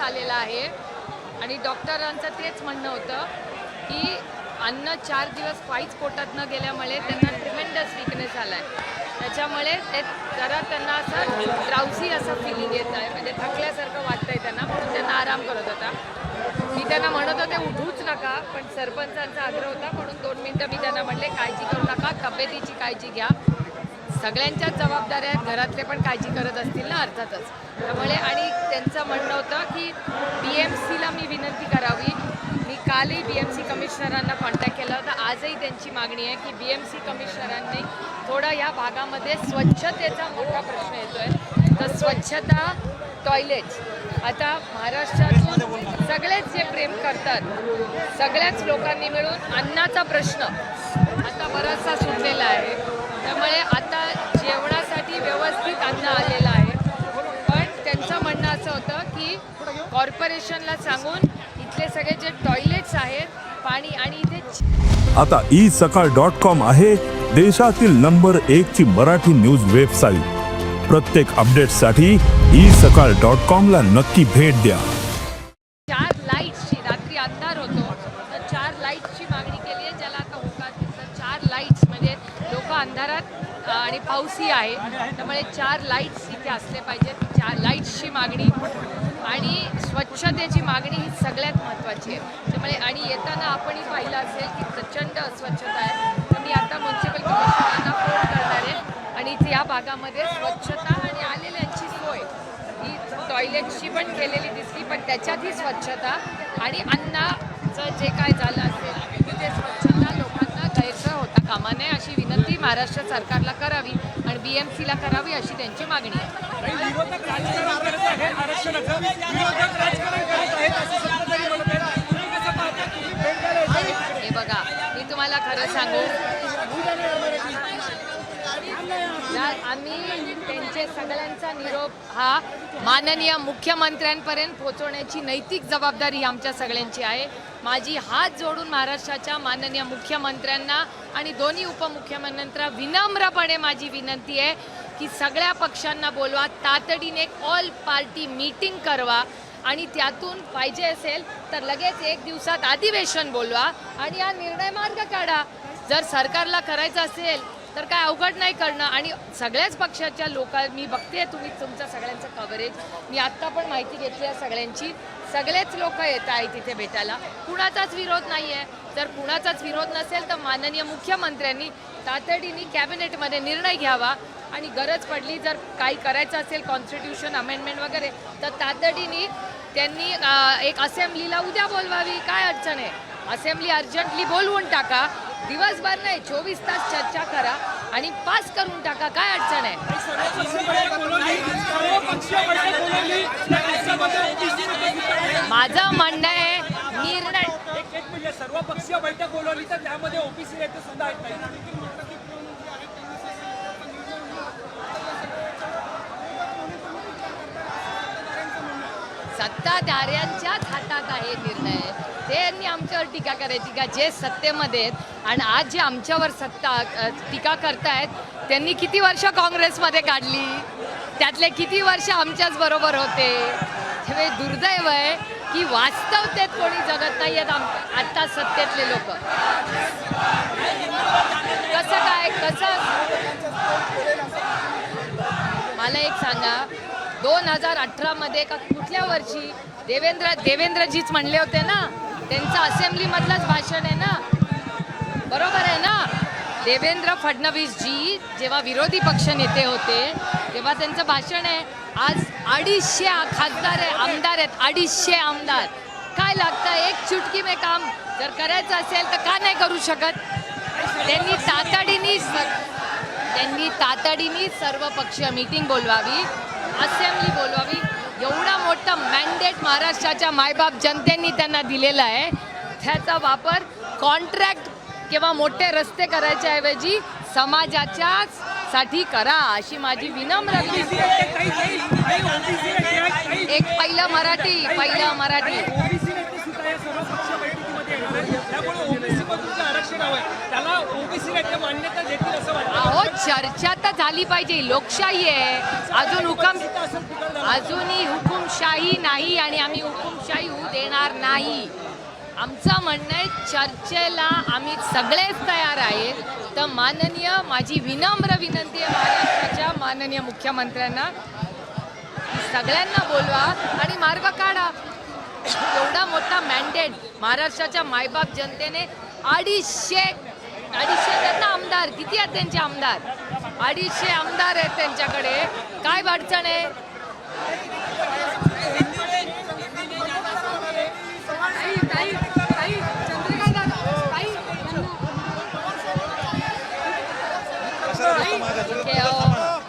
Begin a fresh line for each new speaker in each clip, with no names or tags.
आलेला आहे आणि डॉक्टरांचं तेच म्हणणं होतं की अन्न 4 दिवस काहीच पोटात न गेल्यामुळे त्यांना ट्रिमेंडस वीकनेस आला आहे. त्याच्यामुळे ते जरा त्यांना असं ड्राउसी असं फिलिंग येत आहे, म्हणजे थकल्यासारखं वाटतं आहे त्यांना, म्हणून त्यांना आराम करत होता. मी त्यांना म्हणत होते उठूच नका, पण सरपंचांचा आग्रह होता म्हणून 2 मिनटं मी त्यांना म्हणले काळजी करू नका, तब्येतीची काळजी घ्या. सगळ्यांच्याच जबाबदाऱ्या आहेत, घरातले पण काळजी करत असतील ना अर्थातच. त्यामुळे आणि त्यांचं म्हणणं होतं की BMCला मी विनंती करावी. मी कालही BMC कमिशनरांना कॉन्टॅक्ट केला होता. आजही त्यांची मागणी आहे की BMC कमिशनरांनी थोडा या भागामध्ये स्वच्छतेचा मोठा प्रश्न येतो आहे. तर स्वच्छता, टॉयलेट्स, आता महाराष्ट्रातून सगळेच जे प्रेम करतात सगळ्याच लोकांनी मिळून अन्नाचा प्रश्न आता बराचसा सुटलेला आहे. त्यामुळे आता जेवणासाठी व्यवस्थित अन्न आलेलं आहे. पण त्यांचं म्हणणं असं होतं की कॉर्पोरेशनला सांगून इथले सगळे जे टॉयलेट्स आहेत, पाणी आणि इथे
आता isakal.com आहे देशातील नंबर 1 ची मराठी न्यूज वेबसाईट. प्रत्येक अपडेटसाठी isakal.com ला नक्की भेट द्या.
4 लाईट्सची, रात्री अंधार होतो तर 4 लाईट्सची मागणी केली आहे, ज्याला आता होकार दिसतं. 4 लाईट्स म्हणजे लोक अंधारात आणि पाऊसही आहे, त्यामुळे 4 लाईट्स इथे असले पाहिजेत. 4 लाईट्सची मागणी आणि स्वच्छतेची मागणी ही सगळ्यात महत्त्वाची आहे. त्यामुळे आणि येताना आपणही पाहिलं असेल की प्रचंड अस्वच्छता आहे. तर मी आता म्युन्सिपल कमिशनरांना फोन करणार आहे आणि इथे या भागामध्ये स्वच्छता आणि आलेल्यांची सोय ही टॉयलेटची पण केलेली दिसली, पण त्याच्यातही स्वच्छता आणि अन्नाचं जे काय झालं असेल तिथे स्वच्छता लोकांना गैरसोय होता कामा नये अशी विनंती महाराष्ट्र सरकारला करावी आणि BMCला करावी अशी त्यांची मागणी आहे. हे बघा, मी तुम्हाला खरं सांगू, आम्ही त्यांचे सगळ्यांचा निरोप हा माननीय मुख्यमंत्र्यांपर्यंत पोहोचवण्याची नैतिक जबाबदारी आमच्या सगळ्यांची आहे. माझी हात जोडून महाराष्ट्राच्या माननीय मुख्यमंत्र्यांना आणि दोन्ही उपमुख्यमंत्र्यांना विनम्रपणे माझी विनंती आहे की सगळ्या पक्षांना बोलवा, तातडीने एक ऑल पार्टी मीटिंग करवा आणि त्यातून पाहिजे असेल तर लगेच 1 दिवसात अधिवेशन बोलवा आणि हा निर्णय मार्ग काढा. जर सरकारला करायचं असेल तर काय अवघड नाही करणं. आणि सगळ्याच पक्षाच्या मी बघते तुम्ही तुमचं सगळ्यांचं कव्हरेज, मी आत्ता पण माहिती घेतली आहे सगळ्यांची. सगळेच लोक येत आहेत तिथे भेटायला, कुणाचाच विरोध नाही आहे. जर कुणाचाच विरोध नसेल तर माननीय मुख्यमंत्र्यांनी तातडीने कॅबिनेटमध्ये निर्णय घ्यावा आणि गरज पडली जर काही करायचं असेल कॉन्स्टिट्यूशन अमेंडमेंट वगैरे तर तातडीने त्यांनी एक असेंब्लीला उद्या बोलवावी. काय अडचण आहे? असेंब्ली अर्जंटली बोलवून टाका, दिवसभर नाही 24 तास चर्चा करा आणि पास करून टाका. काय अडचण आहे? माझं म्हणणं आहे निर्णय
सर्व पक्षीय बैठक बोलवली तर त्यामध्ये OBC नेते सुद्धा आहेत.
सत्ताधाऱ्यांच्याच हातात आहे निर्णय. त्यांनी आमच्यावर टीका करायची का? जे सत्तेमध्ये आहेत आणि आज जे आमच्यावर टीका करतायत त्यांनी किती वर्ष काँग्रेसमध्ये काढली, त्यातले किती वर्ष आमच्याच बरोबर होते. हे दुर्दैव आहे की वास्तवतेत कोणी जगत नाही आहेत आत्ता सत्तेतले लोक. कसं मला एक सांगा, 2018 मध्ये का कुठल्या वर्षी देवेंद्रजीच म्हणले होते ना, त्यांचं असेंब्लीमधलंच भाषण आहे ना, बरोबर आहे ना? देवेंद्र फडणवीसजी जेव्हा विरोधी पक्ष नेते होते तेव्हा त्यांचं भाषण आहे. आज 250 खासदार आहे, आमदार आहेत, 250 आमदार. काय लागतं? एक चुटकी में काम जर करायचं असेल तर का नाही करू शकत? त्यांनी तातडीने सर्व पक्षीय मीटिंग बोलवावी, असेंब्ली बोलवावी. एवढा मोठा मॅन्डेट महाराष्ट्राच्या मायबाप जनतेने त्यांना दिलेला आहे, त्याचा वापर कॉन्ट्रॅक्ट किंवा मोठे रस्ते करायच्या ऐवजी समाजाच्या साठी करा अशी माझी विनम्र विनंती. एक पहिलं मराठी अहो, चर्चा तर झाली पाहिजे. लोकशाही आहे, अजूनही हुकुमशाही नाही आणि आम्ही नाही. आमचं म्हणणं आहे चर्चेला आम्ही सगळेच तयार आहेत. तर माननीय माझी विनम्र विनंती आहे महाराष्ट्राच्या माननीय मुख्यमंत्र्यांना की सगळ्यांना बोलवा आणि मार्ग काढा. एवढा मोठा मॅन्डेट महाराष्ट्राच्या मायबाप जनतेने 250 आहेत ना आमदार. किती आहेत त्यांचे आमदार? 250 आमदार आहेत त्यांच्याकडे. काय अडचण आहे?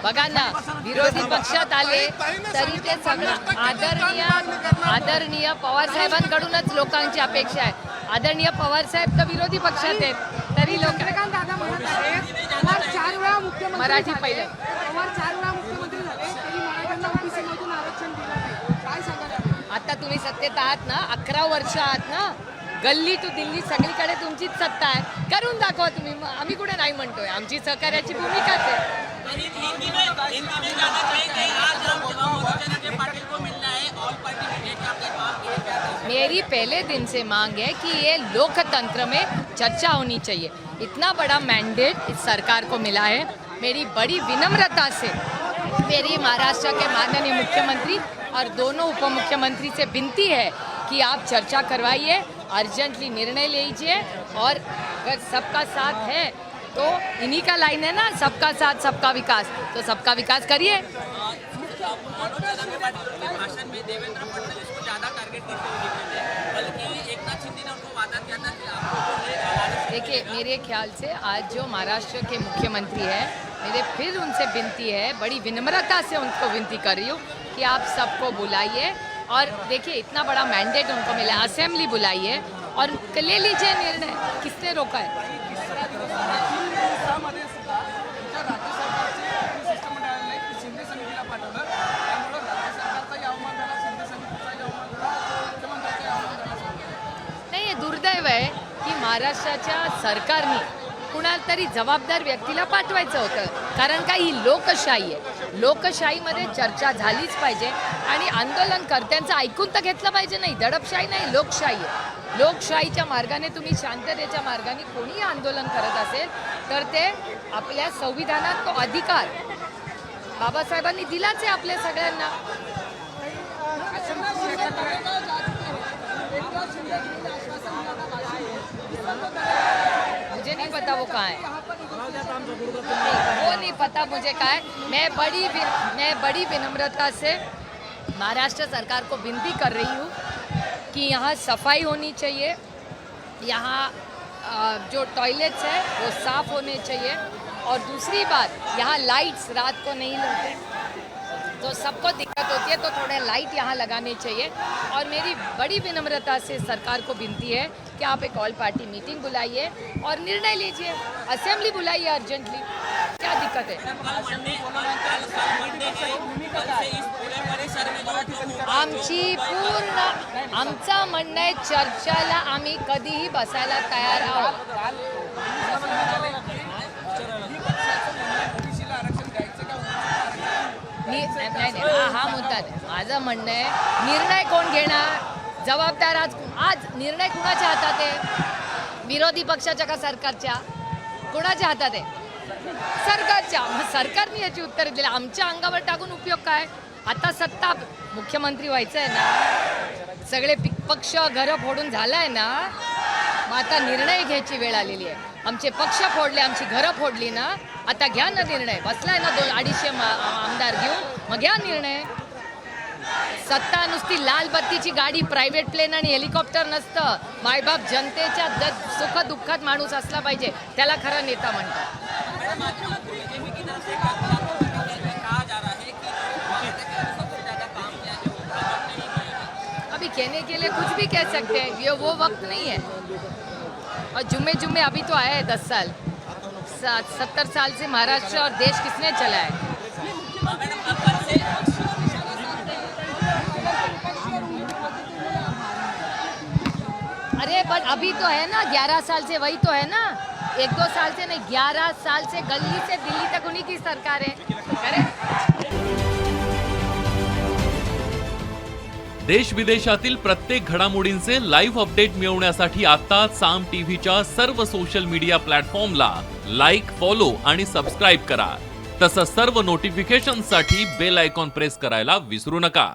बघा ना, विरोधी पक्षात आले तरी ते सगळं आदरणीय पवार साहेबांकडूनच लोकांची अपेक्षा आहे. आदरणीय पवार साहेब तर विरोधी पक्षात आहेत तरी लोक मराठी पहिले आता तुम्ही सत्तेत आहात ना, 11 वर्ष आहात ना, गल्ली टू दिल्ली सगळीकडे तुमचीच सत्ता आहे. करून दाखवा तुम्ही. आम्ही कुठे नाही म्हणतोय. आमची सहकार्याची भूमिकाच आहे. मेरी पहले दिन से मांग है कि ये लोकतंत्र में चर्चा होनी चाहिए. इतना बड़ा मैंडेट इस सरकार को मिला है. मेरी बड़ी विनम्रता से मेरी महाराष्ट्र के माननीय मुख्यमंत्री और दोनों उप मुख्यमंत्री से विनती है कि आप चर्चा करवाइए, अर्जेंटली निर्णय लीजिए. और अगर सबका साथ है तो इन्हीं का लाइन है ना, सबका साथ सबका विकास. तो सबका विकास करिए.
भाषण में देवेंद्र फडणवीस को ज्यादा टारगेट करते हुए दिखे थे, बल्कि एकनाथ शिंदे ने उनको वादा किया था कि आपको
देखिए, मेरे ख्याल से आज जो महाराष्ट्र के मुख्यमंत्री हैं, मेरे फिर उनसे विनती है, बड़ी विनम्रता से उनको विनती कर रही हूँ कि आप सबको बुलाइए. और देखिए, इतना बड़ा मैंडेट उनको मिला, असेंबली बुलाइए और ले लीजिए निर्णय. किसने रोका है? नाही, हे दुर्दैव आहे की महाराष्ट्राच्या सरकारने कुणाला तरी जबाबदार व्यक्तीला पाठवायचं होतं. कारण का ही लोकशाही आहे. लोकशाहीमध्ये चर्चा झालीच पाहिजे आणि आंदोलनकर्त्यांचं ऐकून तर घेतलं पाहिजे. नाही, दडपशाही नाही, लोकशाही आहे. लोकशाहीच्या मार्गाने तुम्ही शांततेच्या मार्गाने कोणीही आंदोलन करत असेल तर ते आपल्या संविधानात तो अधिकार बाबासाहेबांनी दिलाच आहे आपल्या सगळ्यांना. मुझे नहीं पता वो कहाँ है, वो नहीं पता मुझे कहाँ है. मैं बड़ी विनम्रता से महाराष्ट्र सरकार को विनती कर रही हूँ कि यहाँ सफाई होनी चाहिए. यहाँ जो टॉयलेट्स है वो साफ़ होने चाहिए. और दूसरी बात, यहाँ लाइट्स रात को नहीं लगते तो सबको दिक्कत होती है. तो थोड़े लाइट यहाँ लगाने चाहिए. और मेरी बड़ी विनम्रता से सरकार को विनती है कि आप एक ऑल पार्टी मीटिंग बुलाइए और निर्णय लीजिए. असेंबली बुलाइए अर्जेंटली. क्या दिक्कत है? आमचं म्हणणं आहे चर्चेला आम्ही कधीही बसायला तयार आहोत. नाही, हा मुद्दा आहे. माझं म्हणणं आहे निर्णय कोण घेणार, जबाबदार आज निर्णय कुणाच्या हातात आहे? विरोधी पक्षाच्या का सरकारच्या? कुणाच्या हातात आहे? सरकारच्या. मग सरकारने याची उत्तर दिली. आमच्या अंगावर टाकून उपयोग काय? आता सत्ता मुख्यमंत्री व्हायचं आहे ना, सगळे पक्ष घरं फोडून झालं आहे ना, मग आता निर्णय घ्यायची वेळ आलेली आहे. आमचे पक्ष फोडले, आमची घरं फोडली ना, आता घ्या ना निर्णय. बसलाय ना 200-250 आमदार घेऊन, मग घ्या निर्णय. सत्ता नुसती लाल बत्तीची गाडी, प्रायव्हेट प्लेन आणि हेलिकॉप्टर नसतं. मायबाप जनतेच्या सुख दुःखात माणूस असला पाहिजे, त्याला खरा नेता म्हणतात. अभी कहने के लिए कुछ भी कह सकते हैं, ये वो वक्त नहीं है. और जुम्मे अभी तो आया है 10 साल. 70 साल से महाराष्ट्र और देश किसने चला है? अरे बट अभी तो है ना, 11 साल से वही तो है ना. 1-2 साल से नहीं, 11 साल से गली से दिल्ली तक उन्हीं की सरकार है.
देश विदेशातील प्रत्येक घडामोडींचे लाईव्ह अपडेट मिळवण्यासाठी आता साम टीव्हीच्या सर्व सोशल मीडिया प्लॅटफॉर्मला लाईक, फॉलो आणि सबस्क्राईब करा. तसंच सर्व नोटिफिकेशनसाठी बेल आयकॉन प्रेस करायला विसरू नका.